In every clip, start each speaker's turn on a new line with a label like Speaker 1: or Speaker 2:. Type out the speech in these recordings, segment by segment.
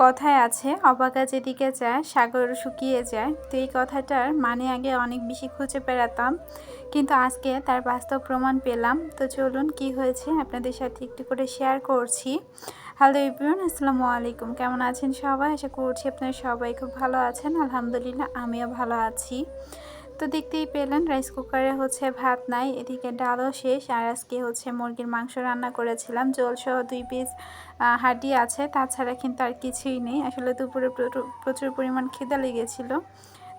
Speaker 1: কথায় আছে অবাকা যেদিকে যায় সাগর শুকিয়ে যায়। তো এই কথাটার মানে আগে অনেক বেশি খুঁজে বেড়াতাম, কিন্তু আজকে তার বাস্তব প্রমাণ পেলাম। তো চলুন কি হয়েছে আপনাদের সাথে একটু করে শেয়ার করছি। হ্যালো এভরিওয়ান, আসসালামু আলাইকুম। কেমন আছেন সবাই? আশা করছি আপনারা সবাই খুব ভালো আছেন। আলহামদুলিল্লাহ আমিও ভালো আছি। তো দেখতেই পেলেন রাইস কুকারে ভাত নাই, এদিকে ডালও শেষ। আর আজকে মুরগির মাংস রান্না করেছিলাম, ঝোলসহ 2 পিস হাঁটি আছে, তাছাড়া কিন্তু আর কিছুই নেই। আসলে দুপুরে প্রচুর পরিমাণ খিদা লেগেছিল।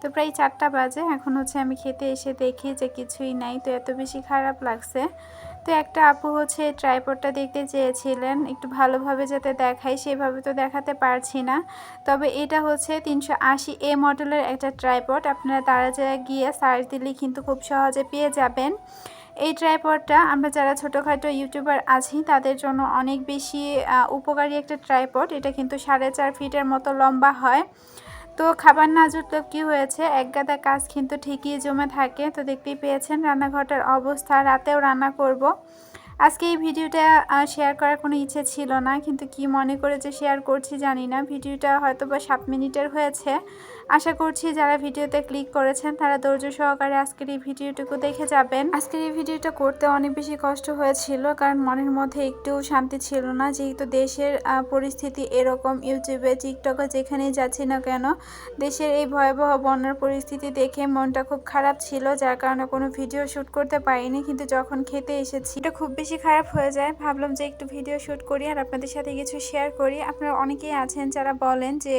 Speaker 1: তো প্রায় 4টা বাজে, এখন আমি খেতে এসে দেখি যে কিছুই নাই। তো এত বেশি খারাপ লাগছে। তো একটা আপু ট্রাইপডটা দেখতে চেয়েছিলেন, একটু ভালোভাবে যাতে দেখাই, সেভাবে তো দেখাতে পারছি না। তবে এটা 380A মডেলের একটা ট্রাইপড। আপনারা তারা গিয়ে সার্চ দিলেই কিন্তু খুব সহজে পেয়ে যাবেন। এই ট্রাইপডটা আমরা যারা ছোটোখাটো ইউটিউবার আছি তাদের জন্য অনেক বেশি উপকারী একটা ট্রাইপড। এটা কিন্তু 4.5 ফিটের মতো লম্বা হয়। তো খাবার না জুটলেও কী হয়েছে, একগাদা কাজ কিন্তু ঠিকই জমে থাকে। তো দেখতেই পেয়েছেন রান্নাঘরটার অবস্থা। রাতেও রান্না করব। আজকে এই ভিডিওটা শেয়ার করার কোনো ইচ্ছে ছিল না, কিন্তু কি মনে করে যে শেয়ার করছি জানি না। ভিডিওটা হয়তো বা 7 মিনিটের হয়েছে। আশা করছি যারা ভিডিওতে ক্লিক করেছেন তারা ধৈর্য সহকারে আজকের এই ভিডিওটুকু দেখে যাবেন। আজকের এই ভিডিওটা করতে অনেক বেশি কষ্ট হয়েছিল, কারণ মনের মধ্যে একটু শান্তি ছিল না। যেহেতু দেশের পরিস্থিতি এরকম, ইউটিউবে টিকটকে যেখানেই যাচ্ছি না কেন দেশের এই ভয়াবহ বন্যার পরিস্থিতি দেখে মনটা খুব খারাপ ছিল, যার কারণে কোনো ভিডিও শ্যুট করতে পারিনি। কিন্তু যখন খেতে এসেছি এটা খুব বেশি খারাপ হয়ে যায়। ভাবলাম যে একটু ভিডিও শ্যুট করি আর আপনাদের সাথে কিছু শেয়ার করি। আপনারা অনেকেই আছেন যারা বলেন যে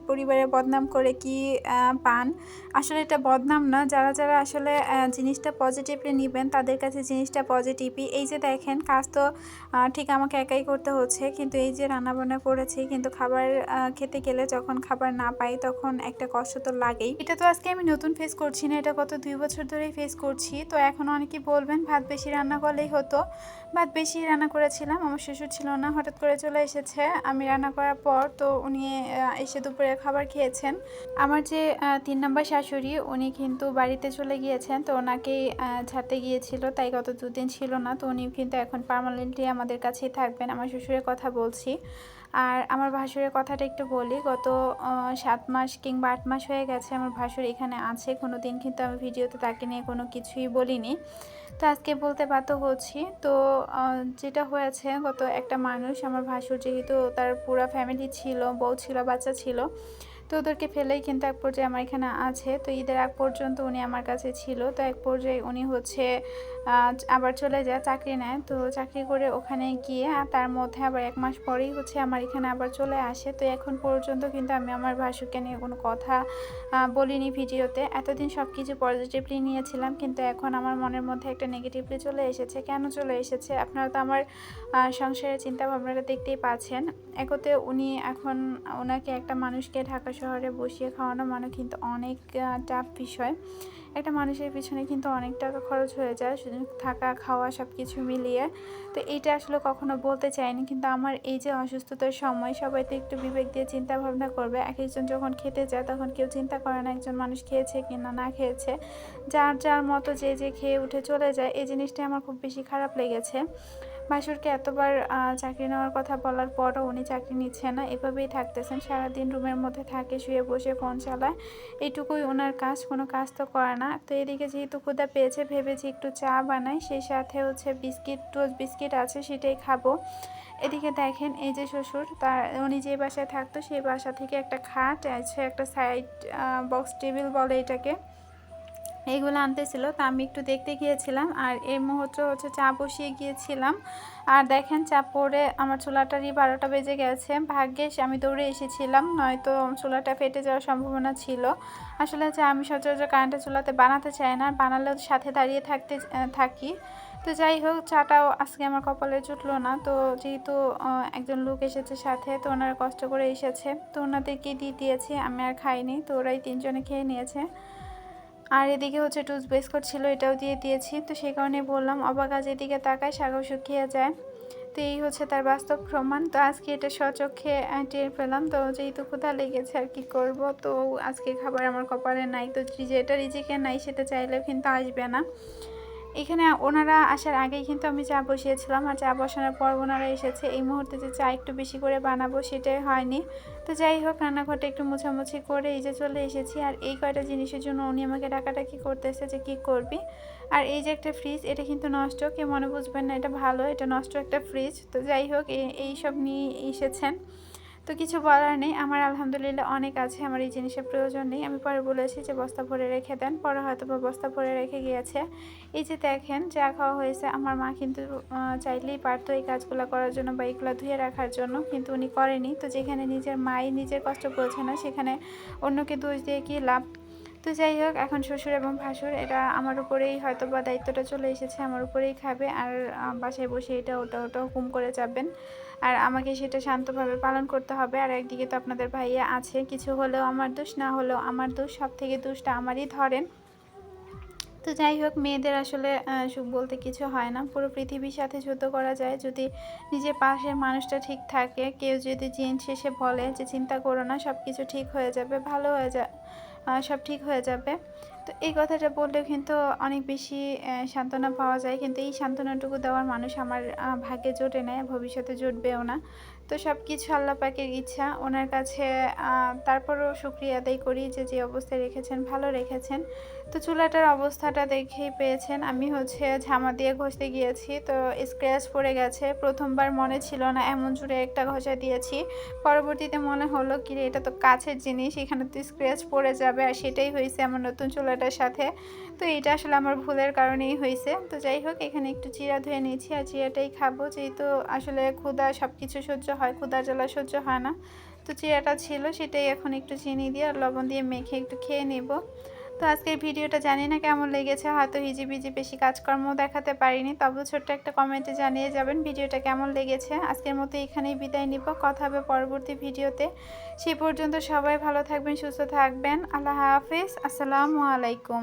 Speaker 1: পরিবারের বদনাম করে কি পান। আসলে এটা বদনাম না। যারা যারা আসলে জিনিসটা পজিটিভলি নেবেন তাদের কাছে জিনিসটা পজিটিভই। এই যে দেখেন, কাজ তো ঠিক আমাকে একাই করতে হচ্ছে, কিন্তু এই যে রান্নাবান্না করেছি, কিন্তু খাবার খেতে গেলে যখন খাবার না পাই তখন একটা কষ্ট তো লাগেই। এটা তো আজকে আমি নতুন ফেস করছি না, এটা গত 2 বছর ধরেই ফেস করছি। তো এখন অনেকেই বলবেন ভাত বেশি রান্না করলেই হতো। ভাত বেশি রান্না করেছিলাম, আমার শ্বশুর ছিল না, হঠাৎ করে চলে এসেছে আমি রান্না করার পর। তো উনি এসে দুপুরে খাবার খেয়েছেন। আমার যে 3 নম্বর শাশুড়ি উনি কিন্তু বাড়িতে চলে গিয়েছেন, তো ওনাকেই ছাড়তে গিয়েছিল, তাই গত 2 দিন ছিল না। তো উনি কিন্তু এখন পার্মানেন্টলি আমাদের কাছেই থাকবেন। আমার শ্বশুরের কথা বলছি। আর আমার ভাসুরের কথাটা একটু বলি। গত 7 মাস কিংবা 8 মাস হয়ে গেছে আমার ভাসুর এখানে আছে। কোনো দিন কিন্তু আমি ভিডিওতে তাকে নিয়ে কোনো কিছুই বলিনি। তো আজকে বলতে বাধ্য হচ্ছি। তো যেটা হয়েছে, গত একটা মানুষ আমার ভাসুর, যেহেতু তার পুরো ফ্যামিলি ছিল, বউ ছিল, বাচ্চা ছিল, তো ওদেরকে ফেলেই কিন্তু এক পর্যায়ে আমার এখানে আছে। তো ঈদের আগ পর্যন্ত উনি আমার কাছে ছিল। তো এক পর্যায়ে উনি আবার চলে যায়, চাকরি নেয়। তো চাকরি করে ওখানে গিয়ে তার মধ্যে আবার 1 মাস পরেই আমার এখানে আবার চলে আসে। তো এখন পর্যন্ত কিন্তু আমি আমার ভাসুরকে নিয়ে কোনো কথা বলিনি ভিডিওতে। এতদিন সব কিছু পজিটিভলি নিয়েছিলাম, কিন্তু এখন আমার মনের মধ্যে একটা নেগেটিভলি চলে এসেছে। কেন চলে এসেছে? আপনারা তো আমার সংসারের চিন্তা ভাবনাটা দেখতেই পাচ্ছেন। একতে উনি এখন ওনাকে একটা মানুষকে ঢাকা শহরে বসিয়ে খাওয়ানো মানে কিন্তু অনেক টাফ বিষয়। একটা মানুষের পিছনে কিন্তু অনেক টাকা খরচ হয়ে যায়, শুধু থাকা খাওয়া সব কিছু মিলিয়ে। তো এইটা আসলে কখনো বলতে চাইনি, কিন্তু আমার এই যে অসুস্থতার সময় সবাই তো একটু বিবেক দিয়ে চিন্তা ভাবনা করবে। এক একজন যখন খেতে যায় তখন কেউ চিন্তা করে না একজন মানুষ খেয়েছে কি না খেয়েছে। যার যার মতো যে যে খেয়ে উঠে চলে যায়। এই জিনিসটাই আমার খুব বেশি খারাপ লেগেছে। ভাসুরকে এতবার চাকরি নেওয়ার কথা বলার পরও উনি চাকরি নিচ্ছে না, এভাবেই থাকতেছেন। সারাদিন রুমের মধ্যে থাকে, শুয়ে বসে ফোন চালায়, এইটুকুই ওনার কাজ, কোনো কাজ তো করে না। তো এদিকে যেহেতু ক্ষুধা পেয়েছে ভেবেছি একটু চা বানাই, সেই সাথে টোস্ট বিস্কিট আছে সেটাই খাবো। এদিকে দেখেন এই যে শ্বশুর, উনি যে বাসায় থাকতো সেই বাসা থেকে একটা খাট আছে, একটা সাইড বক্স টেবিল বলে এটাকে, এইগুলো আনতেছিল। তো আমি একটু দেখতে গিয়েছিলাম, আর এই মুহূর্তে চা বসিয়ে গিয়েছিলাম। আর দেখেন চা পড়ে আমার চুলাটারই 12টা বেজে গেছে। ভাগ্যিস আমি দৌড়ে এসেছিলাম, নয়তো চুলাটা ফেটে যাওয়ার সম্ভাবনা ছিল। আসলে চা আমি সচরাচর কারেন্টের চুলাতে বানাতে চাই না, বানালেও সাথে দাঁড়িয়ে থাকি। তো যাই হোক, চাটাও আজকে আমার কপালে জুটলো না। তো যেহেতু একজন লোক এসেছে সাথে, তো ওনারা কষ্ট করে এসেছে, তো ওনাদেরকে দিয়ে দিয়েছি, আমি আর খাইনি। তো ওরাই 3 জনে খেয়ে নিয়েছে। আর এদিকে টোস্ট বিস্কুট ছিল, এটাও দিয়ে দিয়েছি। তো সেই কারণে বললাম অবাক যেদিকে তাকায় সাগর শুকিয়ে যায়। তো এই তার বাস্তব প্রমাণ। তো আজকে এটা স্বচক্ষে টের পেলাম। তো যেহেতু ক্ষুধা লেগেছে আর কি করব, তো আজকে খাবার আমার কপালে নাই। তো যেটা রিজিকে নাই সেটা চাইলেও কিন্তু আসবে না। এখানে ওনারা আসার আগেই কিন্তু আমি চা বসিয়েছিলাম, আর চা বসানোর পর ওনারা এসেছে। এই মুহূর্তে যে চা একটু বেশি করে বানাবো সেটাই হয়নি। তো যাই হোক, রান্নাঘরটা একটু মোছামুছি করে এই যে চলে এসেছি। আর এই কয়টা জিনিসের জন্য উনি আমাকে ডাকাডাকি করতেছে যে কী করবি। আর এই যে একটা ফ্রিজ, এটা কিন্তু নষ্ট, কেউ মনে বুঝবেন না, এটা ভালো, এটা নষ্ট একটা ফ্রিজ। তো যাই হোক, এই সব নিয়ে এসেছেন, তো কিছু বলার নেই। আমার আলহামদুলিল্লাহ অনেক আছে, আমার এই জিনিসের প্রয়োজন নেই। আমি পরে বলেছি যে বস্তা ভরে রেখে দেন, পরে হয়তো বা বস্তা ভরে রেখে গিয়েছে। এই যে দেখেন চা খাওয়া হয়েছে, আমার মা কিন্তু চাইলেই পারতো এই কাজগুলো করার জন্য বা এইগুলো ধুয়ে রাখার জন্য, কিন্তু উনি করেনি। তো যেখানে নিজের মাই নিজের কষ্ট বোঝে না, সেখানে অন্যকে দোষ দিয়ে কি লাভ। তো যাই হোক, এখন শ্বশুর এবং ভাসুর এটা আমার উপরেই হয়তো বা দায়িত্বটা চলে এসেছে, আমার উপরেই খাবে। আর বাসায় বসে এটা ওটা ওটা হুকুম করে যাবেন, আর আমাকে সেটা শান্তভাবে পালন করতে হবে। আর একদিকে তো আপনাদের ভাইয়া আছে, কিছু হলেও আমার দোষ, না হলেও আমার দোষ, সব থেকে দোষটা আমারই ধরেন। তো যাই হোক, মেয়েদের আসলে সুখ বলতে কিছু হয় না, পুরো পৃথিবীর সাথে যুদ্ধ করা যায় যদি নিজের পাশের মানুষটা ঠিক থাকে। কেউ যদি দিন শেষে বলে যে চিন্তা করো না, সব কিছু ঠিক হয়ে যাবে, ভালো হয়ে সব ঠিক হয়ে যাবে, তো এই কথাটা বললেও কিন্তু অনেক বেশি সান্ত্বনা পাওয়া যায়। কিন্তু এই সান্ত্বনাটুকু দেওয়ার মানুষ আমার ভাগ্যে জোটে নেয়, ভবিষ্যতে জুটবেও না। তো সব কিছু আল্লাহ পাকের ইচ্ছা, ওনার কাছে তারপরও শুকরিয়া আদায় করি যে যে অবস্থায় রেখেছেন ভালো রেখেছেন। তো চুলাটার অবস্থাটা দেখেই পেয়েছেন, আমি হচ্ছে ঝামা দিয়ে ঘষতে গিয়েছি, তো স্ক্র্যাচ পড়ে গেছে। প্রথমবার মনে ছিল না, এমন জোরে একটা ঘষা দিয়েছি। পরবর্তীতে মনে হলো কি রে, এটা তো কাছের জিনিস, এখানে তো স্ক্র্যাচ পড়ে যাবে, আর সেটাই হয়েছে আমার নতুন চুলাটার সাথে। তো এটা আসলে আমার ভুলের কারণেই হয়েছে। তো যাই হোক, এখানে একটু চিড়া ধুয়ে নিয়েছি, আর চিড়াটাই খাবো, যেহেতু আসলে ক্ষুধা সব কিছু সহ্য হয়, ক্ষুধার জ্বালা সহ্য হয় না। তো চিড়াটা ছিল, সেটাই এখন একটু চিনি দিয়ে আর লবণ দিয়ে মেখে একটু খেয়ে নেব। তো আজকের ভিডিওটা জানি না কেমন লেগেছে, হয়তো হিজিবিজি বেশি কাজকর্ম দেখাতে পারিনি, তবে ছোট্ট একটা কমেন্টে জানিয়ে যাবেন ভিডিওটা কেমন লেগেছে। আজকের মতো এখানেই বিদায় নিব, কথা হবে পরবর্তী ভিডিওতে। সেই পর্যন্ত সবাই ভালো থাকবেন, সুস্থ থাকবেন। আল্লাহ হাফেজ, আসসালামু আলাইকুম।